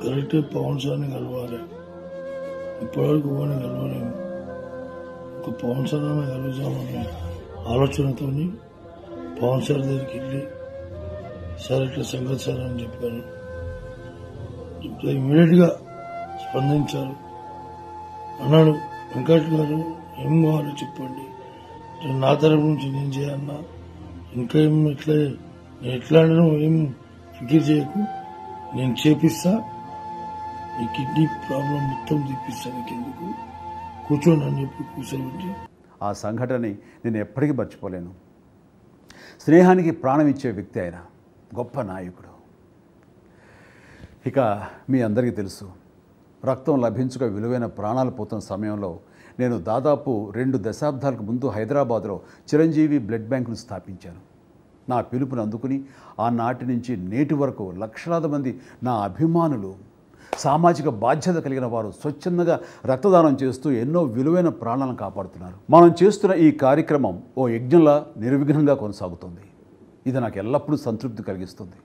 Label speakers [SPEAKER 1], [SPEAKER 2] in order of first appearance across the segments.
[SPEAKER 1] కరెక్టే పవన్ సార్ని కలవాలి. ఇప్పటివరకు కూడా కలవలేము. ఒక పవన్ సార్ అన్న కలుద్దామని ఆలోచనతో పవన్ సార్ దగ్గరికి వెళ్ళి సార్ ఇట్లా సంగతి సార్ అని చెప్పాను. ఇమీడియట్ గా స్పందించారు. అన్నాడు, వెంకట్ గారు ఏం కావాలో చెప్పండి, నా తరపు నుంచి నేను చేయన్నా, ఇంకా ఏం ఎట్లా ఏం ఫికిర్ చేయకు, నేను చేపిస్తా, ఈ కిడ్నీ ప్రాబ్లం మొత్తం తీపిస్తాను, నీకెందుకు కూర్చోండి అని చెప్పి కూర్చోబెట్టి
[SPEAKER 2] ఆ సంఘటనని నేను ఎప్పటికీ మర్చిపోలేను. స్నేహానికి ప్రాణం ఇచ్చే వ్యక్తి ఆయన, గొప్ప నాయకుడు. ఇక మీ అందరికీ తెలుసు, రక్తం లభించక విలువైన ప్రాణాలు పోతున్న సమయంలో నేను దాదాపు 2 దశాబ్దాలకు ముందు హైదరాబాద్లో చిరంజీవి బ్లడ్ బ్యాంకును స్థాపించాను. నా పిలుపుని అందుకుని ఆనాటి నుంచి నేటి వరకు లక్షలాది మంది నా అభిమానులు, సామాజిక బాధ్యత కలిగిన వారు స్వచ్ఛందంగా రక్తదానం చేస్తూ ఎన్నో విలువైన ప్రాణాలను కాపాడుతున్నారు. మనం చేస్తున్న ఈ కార్యక్రమం ఓ యజ్ఞంలా నిర్విఘ్నంగా కొనసాగుతుంది. ఇది నాకు ఎల్లప్పుడూ సంతృప్తి కలిగిస్తుంది.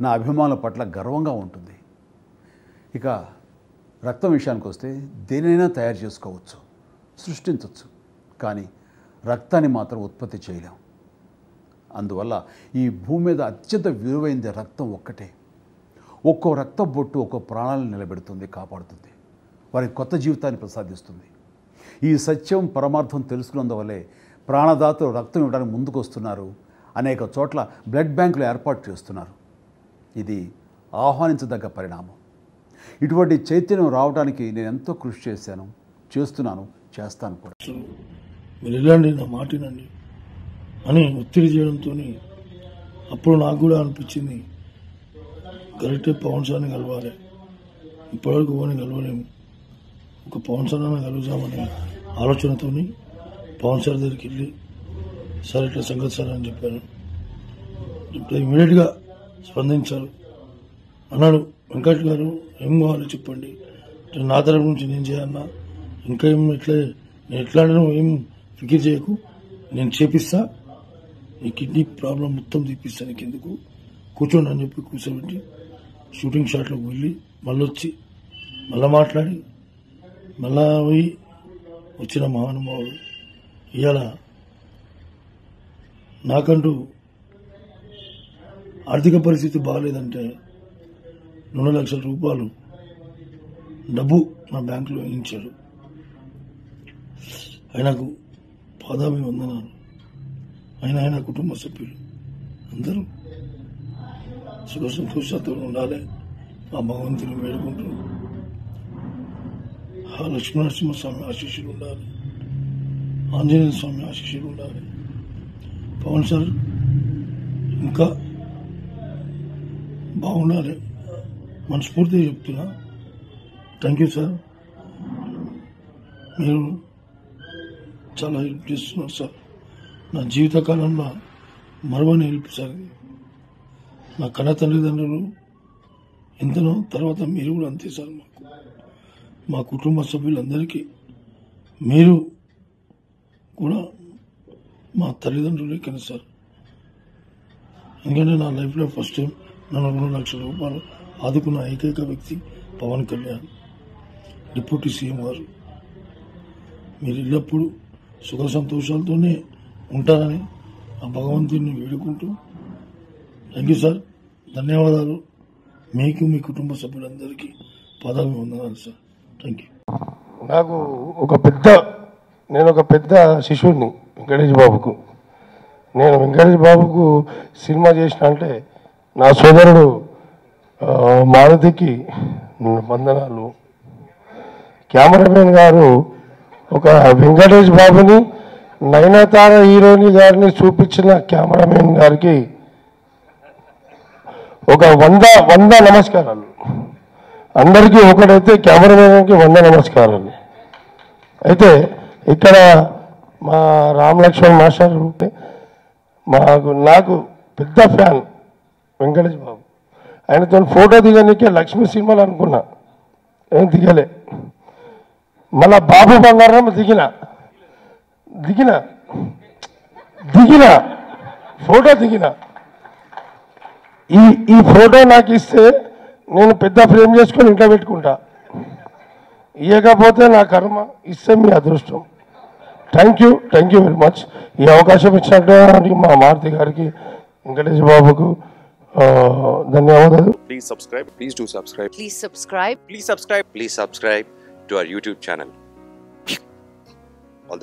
[SPEAKER 2] నా అభిమానుల పట్ల గర్వంగా ఉంటుంది. ఇక రక్తం విషయానికి వస్తే దేనైనా తయారు చేసుకోవచ్చు, సృష్టించవచ్చు, కానీ రక్తాన్ని మాత్రం ఉత్పత్తి చేయలేం. అందువల్ల ఈ భూమి మీద అత్యంత విలువైంది రక్తం ఒక్కటే. ఒక్కో రక్త బొట్టు ఒక్కో ప్రాణాలను నిలబెడుతుంది, కాపాడుతుంది, వారికి కొత్త జీవితాన్ని ప్రసాదిస్తుంది. ఈ సత్యం పరమార్థం తెలుసుకున్నందువల్లే ప్రాణదాతలు రక్తం ఇవ్వడానికి ముందుకు వస్తున్నారు. అనేక చోట్ల బ్లడ్ బ్యాంకులు ఏర్పాటు చేస్తున్నారు. ఇది ఆహ్వానించదగ్గ పరిణామం. ఇటువంటి చైతన్యం రావడానికి నేను ఎంతో కృషి చేశాను, చేస్తున్నాను, చేస్తాను కూడా.
[SPEAKER 1] మీరు వెళ్ళండి, నా మాటినండి అని ఒత్తిడి చేయడంతో అప్పుడు నాకు కూడా అనిపించింది, కరెక్టే పవన్ సార్ని కలవాలి. ఇప్పటివరకు కూడా కలవలేము. ఒక పవన్ సార్ అన్న కలుద్దామని ఆలోచనతో పవన్ సార్ దగ్గరికి వెళ్ళి సార్ ఇట్లా సంగతి సార్ అని చెప్పాను. ఇమీడియట్ గా స్పందించారు. అన్నాడు, వెంకట్ గారు ఏం కావాలో చెప్పండి, నా తరపు నుంచి నేను చేయన్నా, ఇంకా ఏం ఎట్లా ఏం ఫికిర్ చేయకు, నేను చేపిస్తా, ఈ కిడ్నీ ప్రాబ్లం మొత్తం తీపిస్తా, నీకెందుకు కూర్చోండి అని చెప్పి కూర్చోబెట్టి షూటింగ్ షాట్లోకి వెళ్ళి మళ్ళీ వచ్చి మళ్ళీ మాట్లాడి మళ్ళా పోయి వచ్చిన మహానుభావుడు. ఇవాళ నాకంటూ ఆర్థిక పరిస్థితి బాగాలేదంటే 2 లక్షల రూపాయలు డబ్బు నా బ్యాంకులో వేయించాడు. ఆయనకు పాదాభివందనాలు. ఆయన కుటుంబ సభ్యులు అందరూ సుఖ సంతోషాలతో ఉండాలి. ఆ భగవంతుని వేడుకుంటూ ఆ లక్ష్మీనరసింహస్వామి ఆశీస్సులు ఉండాలి, ఆంజనేయ స్వామి ఆశీస్సులు ఉండాలి. పవన్ సార్ ఇంకా బాగుండాలి మనస్ఫూర్తిగా చెప్తున్నా. థ్యాంక్ యూ సార్, మీరు చాలా హెల్ప్ చేస్తున్నారు సార్. నా జీవితకాలంలో మరవని హెల్ప్ సార్. నా కన్న తల్లిదండ్రులు ఎంతనో, తర్వాత మీరు కూడా అంతే సార్. మా కుటుంబ సభ్యులందరికీ మీరు కూడా మా తల్లిదండ్రులే కదా సార్. ఎందుకంటే నా లైఫ్లో ఫస్ట్ టైం నన్ను 2 లక్షల రూపాయలు ఆదుకున్న ఏకైక వ్యక్తి పవన్ కళ్యాణ్, డిప్యూటీ సీఎం గారు. మీరు ఎల్లప్పుడూ సుఖ సంతోషాలతోనే ఉంటారని ఆ భగవంతుని వేడుకుంటూ, థ్యాంక్ యూ సార్, ధన్యవాదాలు. మీకు మీ కుటుంబ సభ్యులందరికీ పాదాభివందనాలు సార్. Thank you.
[SPEAKER 3] నేను ఒక పెద్ద శిష్యుడిని వెంకటేష్ బాబుకు. నేను వెంకటేష్ బాబుకు సినిమా చేసిన అంటే నా సోదరుడు మారుతికి వందనాలు. కెమెరామెన్ గారు ఒక వెంకటేష్ బాబుని నయనతార హీరోయిన్ గారిని చూపించిన కెమెరామెన్ గారికి ఒక 100 నమస్కారాలు. అందరికీ ఒకటైతే కెమెరామెన్కి 100 నమస్కారాలు. అయితే ఇక్కడ మా రామ్ లక్ష్మణ్ మాస్టర్ నాకు పెద్ద ఫ్యాన్ వెంకటేష్ బాబు. ఆయనతో ఫోటో దిగనికే లక్ష్మీ సినిమాలు అనుకున్నా, ఏం దిగలే. మళ్ళా బాబు బంగారం దిగిన ఫోటో దిగిన. ఈ ఫోటో నాకు ఇస్తే నేను పెద్ద ఫ్రేమ్ చేసుకొని ఇంట్లో పెట్టుకుంటా. ఇవ్వకపోతే నా కర్మ, ఇస్తే మీ అదృష్టం. Thank you very much. ఈ అవకాశం ఇచ్చినట్టు మా మారుతి గారికి, వెంకటేష్ బాబుకు ధన్యవాదాలు.
[SPEAKER 4] Please subscribe. Please do subscribe.
[SPEAKER 5] Please subscribe.
[SPEAKER 4] Please subscribe. Please subscribe to our YouTube channel.